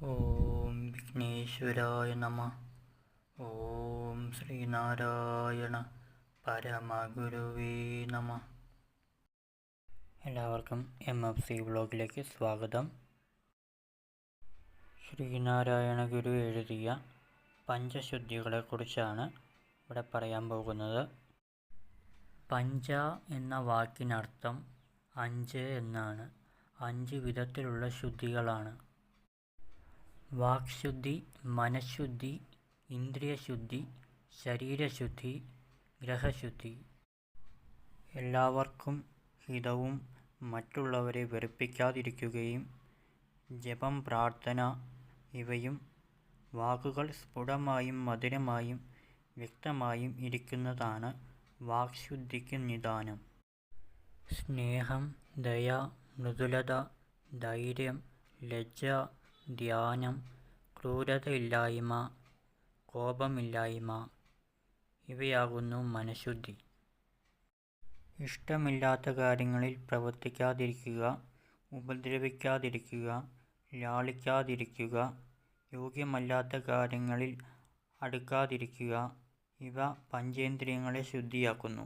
ഓം വിഘ്നേശ്വരായ നമഃ. ഓം ശ്രീനാരായണ പരമഗുരുവേ നമഃ. എല്ലാവർക്കും MFC വ്ലോഗിലേക്ക് സ്വാഗതം. ശ്രീനാരായണ ഗുരു എഴുതിയ പഞ്ചശുദ്ധികളെക്കുറിച്ചാണ് ഇവിടെ പറയാൻ പോകുന്നത്. പഞ്ച എന്ന വാക്കിനർത്ഥം 5 എന്നാണ്. 5 വിധത്തിലുള്ള ശുദ്ധികളാണ്. വാക്ശുദ്ധി, മനഃശുദ്ധി, ഇന്ദ്രിയശുദ്ധി, ശരീരശുദ്ധി, ഗ്രഹശുദ്ധി. എല്ലാവർക്കും ഹിതവും മറ്റുള്ളവരെ വെറുപ്പിക്കാതിരിക്കുകയും ജപം, പ്രാർത്ഥന ഇവയും വാക്കുകൾ സ്ഫുടമായും മധുരമായും വ്യക്തമായും ഇരിക്കുന്നതാണ് വാക്ശുദ്ധിക്ക് നിദാനം. സ്നേഹം, ദയ, മൃദുലത, ധൈര്യം, ലജ്ജ, ധ്യാനം, ക്രൂരതയില്ലായ്മ, കോപമില്ലായ്മ ഇവയാകുന്നു മനഃശുദ്ധി. ഇഷ്ടമില്ലാത്ത കാര്യങ്ങളിൽ പ്രവർത്തിക്കാതിരിക്കുക, ഉപദ്രവിക്കാതിരിക്കുക, ലാളിക്കാതിരിക്കുക, യോഗ്യമല്ലാത്ത കാര്യങ്ങളിൽ അടുക്കാതിരിക്കുക ഇവ പഞ്ചേന്ദ്രിയങ്ങളെ ശുദ്ധിയാക്കുന്നു.